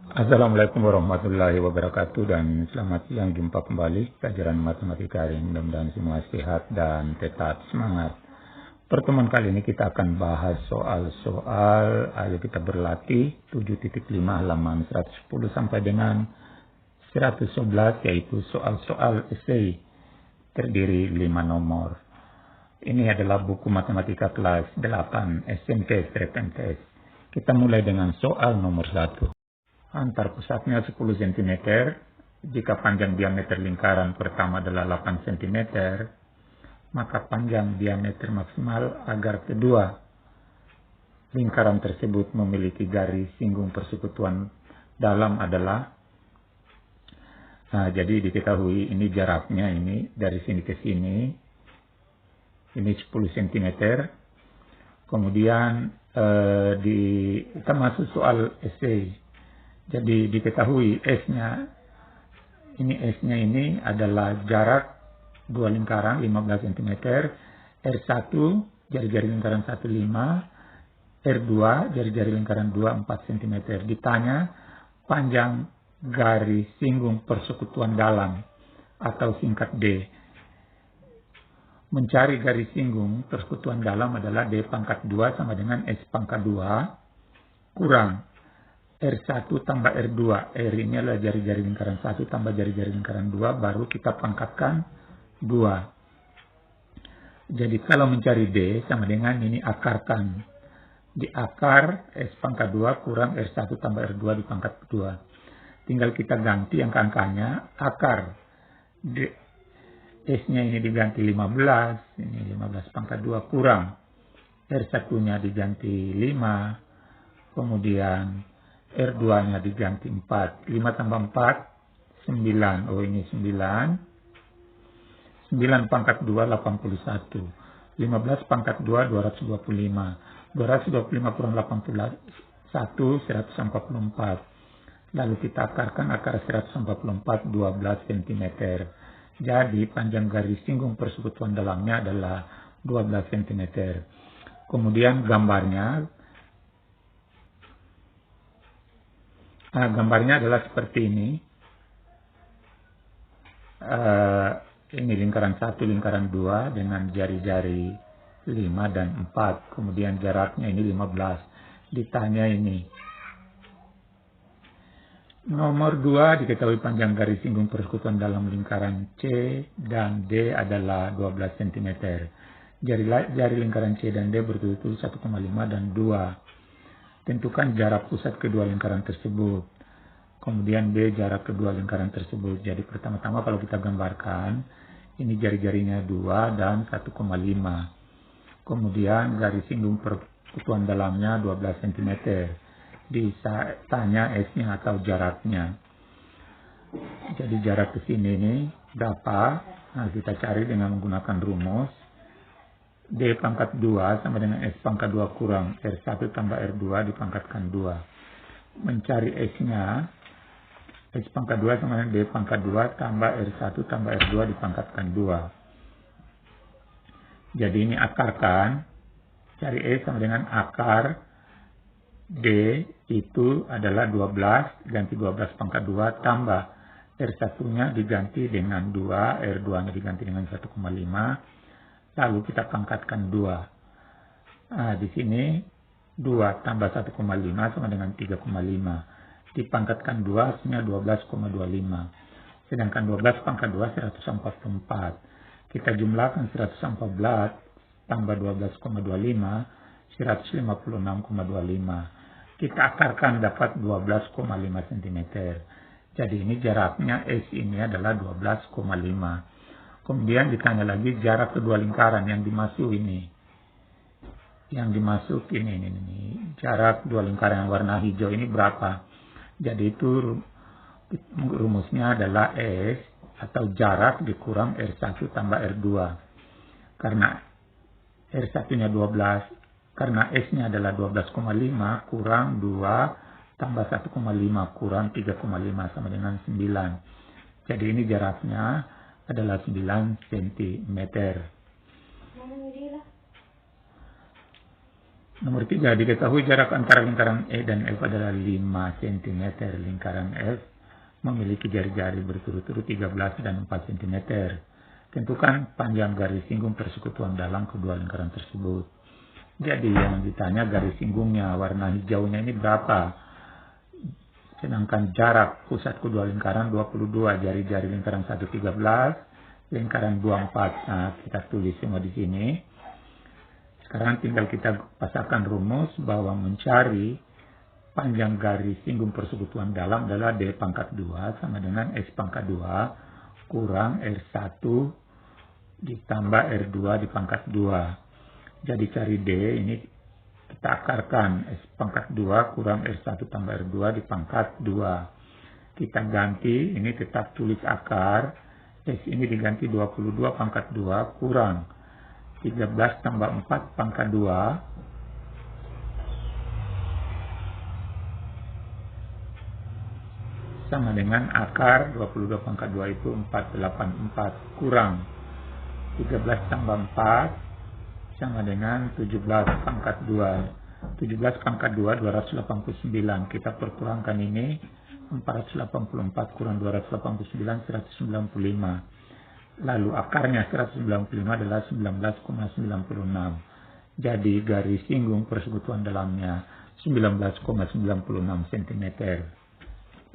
Assalamualaikum warahmatullahi wabarakatuh dan selamat siang, jumpa kembali pelajaran matematika hari ini. Mudah-mudahan semua sehat dan tetap semangat. Pertemuan kali ini kita akan bahas soal-soal ayo kita berlatih 7.5 halaman 110 sampai dengan 111, yaitu soal-soal esai terdiri 5 nomor. Ini adalah buku matematika kelas 8 SMP STMTS. Kita mulai dengan soal nomor 1. Antar pusatnya 10 cm, jika panjang diameter lingkaran pertama adalah 8 cm, maka panjang diameter maksimal agar kedua lingkaran tersebut memiliki garis singgung persekutuan dalam adalah, jadi diketahui ini jaraknya ini dari sini ke sini, ini 10 cm. Kemudian kita masuk soal esai. Jadi diketahui S-nya ini adalah jarak dua lingkaran 15 cm, R1 jari-jari lingkaran 1 5, R2 jari-jari lingkaran 2 4 cm. Ditanya panjang garis singgung persekutuan dalam atau singkat D. Mencari garis singgung persekutuan dalam adalah D pangkat 2 sama dengan S pangkat 2 kurang R1 tambah R2. R ini adalah jari-jari lingkaran 1 tambah jari-jari lingkaran 2, baru kita pangkatkan 2. Jadi kalau mencari D sama dengan ini akarkan. Di akar S pangkat 2 kurang R1 tambah R2 di pangkat 2. Tinggal kita ganti angka-angkanya. Akar S-nya ini diganti 15. Ini 15 pangkat 2 kurang R1-nya diganti 5. Kemudian R2-nya diganti 4. 5 tambah 4, 9. Oh ini 9. 9 pangkat 2, 81. 15 pangkat 2, 225. 225 kurang 81, 144. Lalu kita akarkan akar 144, 12 cm. Jadi panjang garis singgung persekutuan dalamnya adalah 12 cm. Kemudian gambarnya adalah seperti ini. Ini lingkaran 1, lingkaran 2 dengan jari-jari 5 dan 4. Kemudian jaraknya ini 15. Ditanya ini. Nomor 2 diketahui panjang garis singgung persekutuan dalam lingkaran C dan D adalah 12 cm. Jari lingkaran C dan D bertutur 1,5 dan 2. Tentukan jarak pusat kedua lingkaran tersebut. Kemudian B jarak kedua lingkaran tersebut. Jadi pertama-tama kalau kita gambarkan, ini jari-jarinya 2 dan 1,5. Kemudian garis singgung persekutuan dalamnya 12 cm. Ditanya S-nya atau jaraknya. Jadi jarak ke sini ini berapa? Nah, kita cari dengan menggunakan rumus. D pangkat 2 sama dengan S pangkat 2 kurang R1 tambah R2 dipangkatkan 2. Mencari S-nya, S pangkat 2 sama dengan D pangkat 2 tambah R1 tambah R2 dipangkatkan 2. Jadi ini akarkan. Cari S sama dengan akar D itu adalah 12, ganti 12 pangkat 2 tambah R1-nya diganti dengan 2, R2-nya diganti dengan 1,5. Lalu kita pangkatkan 2. Nah, di sini 2 tambah 1,5 sama dengan 3,5. Dipangkatkan 2 hasilnya 12,25. Sedangkan 12 pangkat 2 144. Kita jumlahkan 114 tambah 12,25 156,25. Kita akarkan dapat 12,5 cm. Jadi ini jaraknya S ini adalah 12,5. Kemudian ditanya lagi jarak kedua lingkaran yang dimasuk ini. Yang dimasuk ini. Jarak dua lingkaran yang warna hijau ini berapa? Jadi itu rumusnya adalah S atau jarak dikurang R1 tambah R2. Karena R1-nya 12, karena S-nya adalah 12,5 kurang 2 tambah 1,5 kurang 3,5 sama dengan 9. Jadi ini jaraknya adalah 9 cm. Nomor 3, diketahui jarak antara lingkaran E dan F adalah 5 cm. Lingkaran F memiliki jari-jari berturut-turut 13 dan 4 cm. Tentukan panjang garis singgung persekutuan dalam kedua lingkaran tersebut. Jadi yang ditanya garis singgungnya, warna hijaunya ini berapa? Sedangkan jarak pusat kedua lingkaran 22, jari-jari lingkaran 1 13, lingkaran 2 4. Nah, kita tulis semua di sini. Sekarang tinggal kita pasangkan rumus bahwa mencari panjang garis singgung persekutuan dalam adalah D pangkat 2 sama dengan S pangkat 2 kurang R1 ditambah R2 di pangkat 2. Jadi cari D ini kita akarkan S pangkat 2 kurang R1 tambah R2 di pangkat 2. Kita ganti, ini tetap tulis akar. S ini diganti 22 pangkat 2 kurang 13 tambah 4 pangkat 2 sama dengan akar 22 pangkat 2 itu 484 kurang 13 tambah 4 sama dengan 17 pangkat 2. 17 pangkat 2 289. Kita perkurangkan ini 484 kurang 289 195. Lalu akarnya 195 adalah 19,96. Jadi garis singgung persekutuan dalamnya 19,96 cm.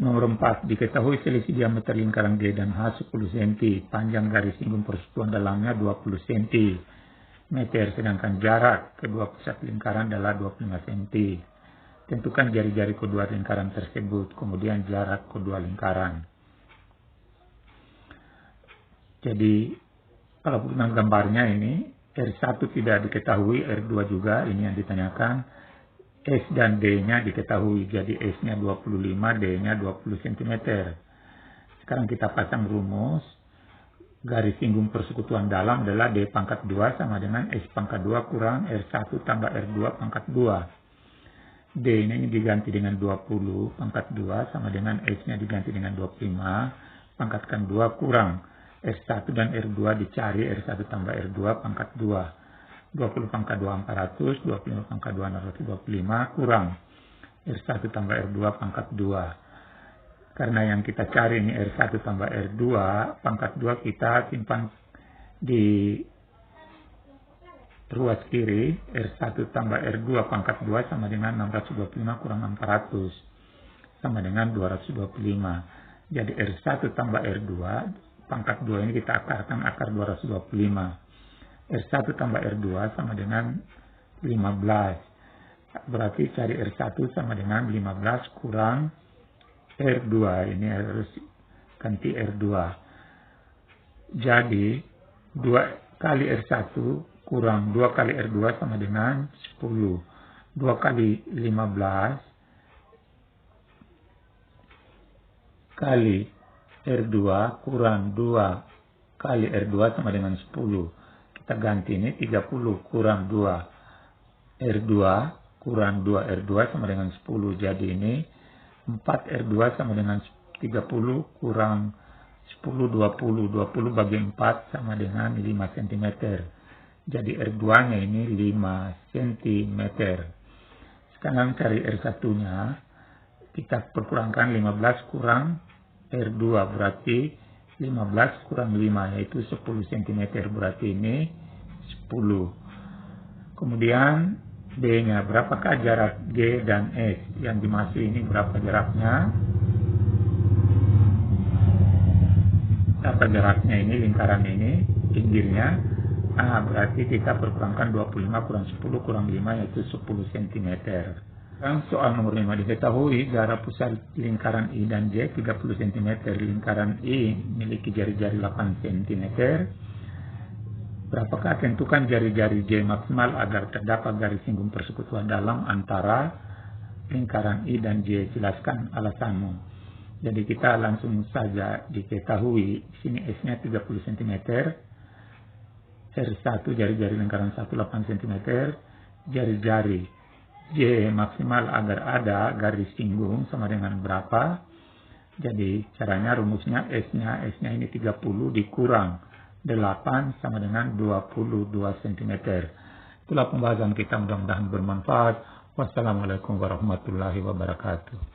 Nomor 4, diketahui selisih diameter lingkaran G dan H 10 cm. Panjang garis singgung persekutuan dalamnya 20 cm. Sedangkan jarak kedua pusat lingkaran adalah 25 cm. Tentukan jari-jari kedua lingkaran tersebut, kemudian jarak kedua lingkaran. Jadi, kalau dengan gambarnya ini, R1 tidak diketahui, R2 juga, ini yang ditanyakan. S dan D-nya diketahui, jadi S-nya 25, D-nya 20 cm. Sekarang kita pasang rumus, garis singgung persekutuan dalam adalah D pangkat 2 sama dengan S pangkat 2 kurang R1 tambah R2 pangkat 2. D ini diganti dengan 20 pangkat 2 sama dengan S-nya diganti dengan 25, pangkatkan 2 kurang R1 dan R2 dicari, R1 tambah R2 pangkat 2. 20 pangkat 2 400, 25 pangkat 2 625 kurang R1 tambah R2 pangkat 2. Karena yang kita cari ini R1 tambah R2 pangkat 2 kita simpan di ruas kiri. R1 tambah R2 pangkat 2 sama dengan 625 kurang 400 sama dengan 225. Jadi R1 tambah R2 pangkat 2 ini kita akarkan akar 225. R1 tambah R2 sama dengan 15. Berarti cari R1 sama dengan 15 kurang R2. Ini harus ganti R2. Jadi 2 kali R1 kurang 2 kali R2 sama dengan 10. 2 kali 15 kali R2 kurang 2 kali R2 sama dengan 10. Kita ganti ini 30 kurang 2 R2 kurang 2 R2 sama dengan 10. Jadi ini 4 R2 sama dengan 30 kurang 10 20. 20 bagi 4 sama dengan 5 cm. Jadi R2 nya ini 5 cm. Sekarang cari R1-nya. Kita perkurangkan 15 kurang R2 berarti 15 kurang 5 yaitu 10 cm, berarti ini 10. Kemudian B-nya, berapakah jarak G dan S? Yang dimaksud ini berapa jaraknya? Berapa jaraknya ini lingkaran ini, pinggirnya? Berarti kita perkurangkan 25 kurang 10 kurang 5 yaitu 10 cm. Sekarang soal nomor 5, diketahui jarak pusat lingkaran I dan J 30 cm. Lingkaran I memiliki jari-jari 8 cm. Berapakah? Tentukan jari-jari J maksimal agar terdapat garis singgung persekutuan dalam antara lingkaran I dan J. Jelaskan alasanmu. Jadi kita langsung saja diketahui sini S-nya 30 cm. R1 jari-jari lingkaran 1 8 cm. Jari-jari J maksimal agar ada garis singgung sama dengan berapa? Jadi caranya rumusnya S-nya ini 30 dikurang 8 sama dengan 22 cm. Itulah pembahasan kita, mudah-mudahan bermanfaat. Wassalamualaikum warahmatullahi wabarakatuh.